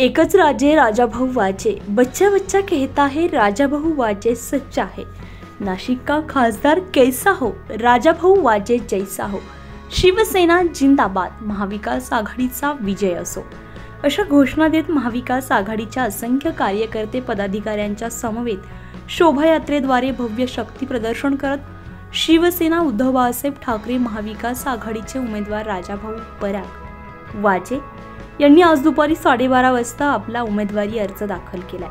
एकच राजे राजा भाऊ वाजे, बच्चा बच्चा कहता है राजा भाऊ वाजे सच्चा है। नाशिक का खासदार कैसा हो, राजा भाऊ वाजे जैसा हो। शिवसेना जिंदाबाद, महाविकास आघाडीचा विजय असो, अशा घोषणा देत महाविकास आघाडीच्या असंख्य कार्यकर्ते पदाधिकाऱ्यांच्या समवेत शोभायात्रेद्वारे भव्य शक्ती प्रदर्शन करत शिवसेना उद्धव बाळासाहेब ठाकरे महाविकास आघाडीचे उमेदवार राजाभाऊ पराग वाजे यांनी आज दुपारी 12:30 वाजता आपला उमेदवारी अर्ज दाखल केलाय।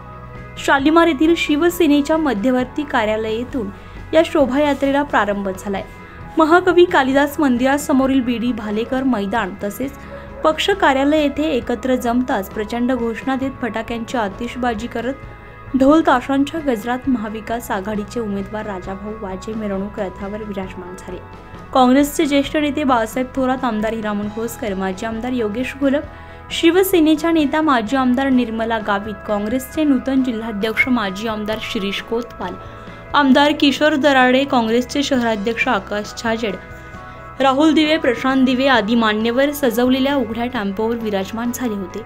शालिमार येथील शिवसेनेच्या मध्यवर्ती कार्यालयातून या शोभायात्रेला प्रारंभ झालाय। महाकवी कालिदास मंदिरासमोरील बीडी भालेकर मैदान तसेच पक्ष कार्यालय येथे एकत्र जमताच प्रचंड घोषणा देत फटाक्यांची आतिषबाजी करत ढोल ताशांच्या गजरात महाविकास आघाडीचे उमेदवार राजाभाऊ वाजे मिरवणूक रथावर विराजमान झाले। काँग्रेसचे ज्येष्ठ नेते बाळासाहेब थोरात, आमदार हिरामण खोसकर, माजी आमदार योगेश घोलप, शिवसेनेच्या नेता माजी आमदार निर्मला गावित, काँग्रेसचे नूतन जिल्हाध्यक्ष माजी आमदार शिरीष कोतवाल, आमदार किशोर दराडे, काँग्रेसचे शहराध्यक्ष आकाश छाजेड, राहुल दिवे, प्रशांत दिवे आदी मान्यवर सजवलेल्या उघड्या टेम्पोवर विराजमान झाले होते।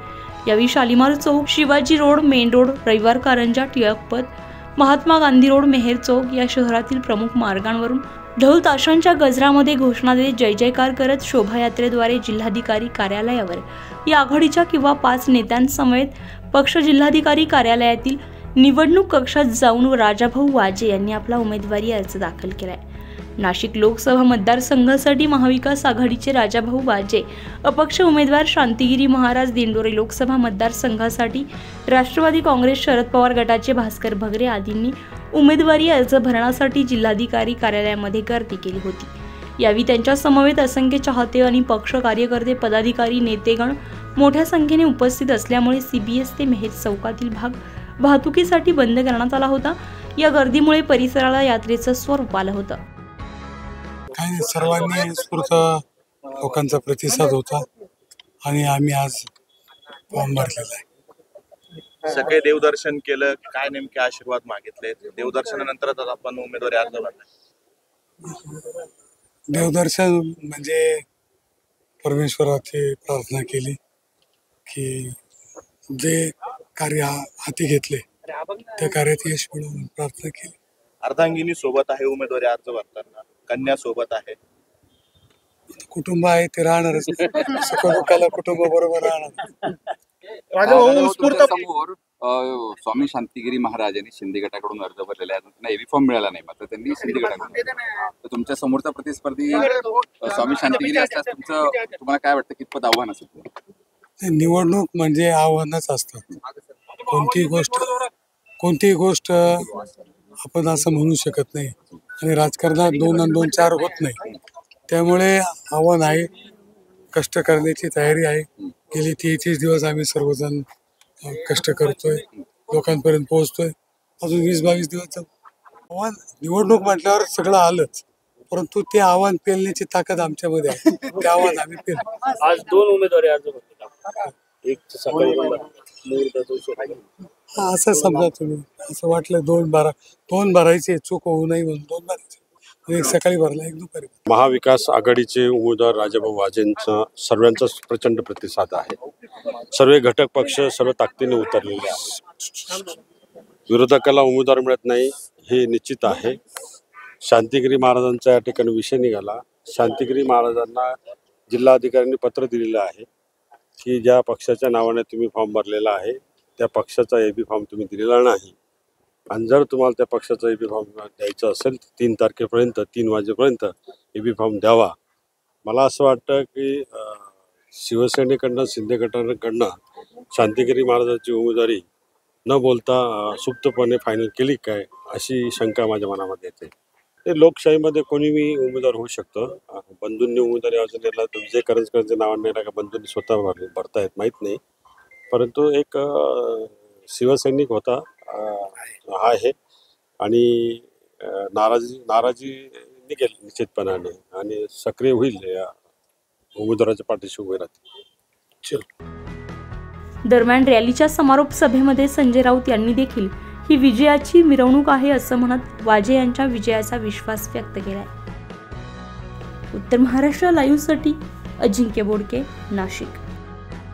यावेळी शालिमार चौक, शिवाजी रोड, मेन रोड, रविवार कारंजा, टिळकपथ, महात्मा गांधी रोड, मेहेर चौक या शहरातील प्रमुख मार्गांवरून ढोल ताशांच्या गजरामध्ये घोषणा देत जय जयकार करत शोभायात्रेद्वारे जिल्हाधिकारी कार्यालयावर या आघाडीच्या किंवा 5 नेत्यांसमवेत पक्ष जिल्हाधिकारी कार्यालयातील निवडणूक कक्षात जाऊन राजाभाऊ वाजे यांनी आपला उमेदवारी अर्ज दाखल केलाय। नाशिक लोकसभा मतदारसंघासाठी महाविकास आघाडीचे राजाभाऊ वाजे, अपक्ष उमेदवार शांतिगिरी महाराज, दिंडोरी लोकसभा मतदारसंघासाठी राष्ट्रवादी काँग्रेस शरद पवार गटाचे भास्कर भगरे आदींनी उमेदवारी अर्ज भरण्यासाठी जिल्हाधिकारी कार्यालयामध्ये गर्दी केली होती। यावेळी त्यांच्या समवेत असंख्य चाहते आणि पक्ष कार्यकर्ते, पदाधिकारी, नेतेगण मोठ्या संख्येने उपस्थित असल्यामुळे CBS ते मेहेर चौकातील भाग वाहतुकीसाठी बंद करण्यात आला होता। या गर्दीमुळे परिसराला यात्रेचं स्वरूप आलं होतं। सर्वांनी उत्स्फूर्त लोकांचा प्रतिसाद होता आणि आम्ही आज फॉर्म भरलेला आहे। सगळे देवदर्शन केलं, काय नेमके आशीर्वाद मागितले? देवदर्शनानंतर आपण उमेदवारी अर्ज भरला। देवदर्शन म्हणजे परमेश्वराची प्रार्थना केली की जे कार्य हाती घेतले त्या कार्यात यश मिळो म्हणून प्रार्थना केली। अर्धांगिनी सोबत आहे उमेदवारी अर्ज भरताना, कन्या सोबत आहे, कुटुंब आहे ते राहणारच, सुखदुःखाला कुटुंब बरोबर राहणार। समोर स्वामी शांतिगिरी महाराज यांनी शिंदे गटाकडून अर्ज भरलेला आहे, त्यांना एबी फॉर्म मिळाला नाही, मात्र त्यांनी शिंदे गटाकडून। तर तुमच्या समोरचा प्रतिस्पर्धी स्वामी शांतिगिरी असल्यास तुम्हाला काय वाटतं, कितपत आव्हान असेल? निवडणूक म्हणजे आव्हानच असतं। कोणतीही गोष्ट आपण असं म्हणू शकत नाही आणि राजकारणात 2 आणि 2 4 होत नाही। त्यामुळे आव्हान आहे, कष्ट करण्याची तयारी आहे। गेली 33 दिवस आम्ही सर्वजण कष्ट करतोय, लोकांपर्यंत पोहोचतोय। अजून 20-22 दिवस आव्हान, निवडणूक म्हटल्यावर सगळं आलंच, परंतु ते आव्हान पेलण्याची ताकद आमच्यामध्ये आहे। ते आव्हान आम्ही पेल। आज 2 उमेदवारी अर्ज भरले, एक सकाळी असं समजा तुम्ही, असं वाटलं 2 भरायचे, चूक होऊ नये म्हणून 2 भरायचे, एक सकाळी भरला, एक दुपारी। महाविकास आघाडीचे उमेदवार राजाभाऊ वाजेंचा सर्वांचा प्रचंड प्रतिसाद आहे। सर्व घटक पक्ष सर्व ताकदीने उतरलेले आहेत। विरोधकाला उमेदवार मिळत नाही हे निश्चित आहे। शांतिगिरी महाराजांचा या ठिकाणी विषय निघाला। शांतिगिरी महाराजांना जिल्हाधिकाऱ्यांनी पत्र दिलेलं आहे की ज्या पक्षाच्या नावाने तुम्ही फॉर्म भरलेला आहे त्या पक्षाचा एबी फॉर्म तुम्ही दिलेला नाही, आणि जर तुम्हाला त्या पक्षाचा एबी फॉर्म द्यायचा असेल 3 तारखेपर्यंत 3 वाजेपर्यंत एबी फॉर्म द्यावा। मला असं वाटतं की शिवसेनेकडनं, शिंदे गटाकडनं शांतिगिरी महाराजांची उमेदवारी न बोलता सुप्तपणे फायनल केली काय, अशी शंका माझ्या मनामध्ये येते। ते लोकशाहीमध्ये कोणीही उमेदवार होऊ शकतं। बंधूंनी उमेदवारी अर्ज दिला तर विजय करंजकरांच्या नावाने का बंधूंनी स्वतः भरतायत माहीत नाही, परंतु एक शिवसैनिक होता आहे आणि नाराजी निघेल निश्चितपणाने आणि सक्रिय होईल, या उमेदवाराच्या पाठीशी उभे राहतील। दरम्यान रॅलीच्या समारोप सभेमध्ये संजय राऊत यांनी देखील ही विजयाची मिरवणूक आहे असं म्हणत वाजे यांच्या विजयाचा विश्वास व्यक्त केलाय। उत्तर महाराष्ट्र लाईव्हसाठी अजिंक्य बोडके, नाशिक।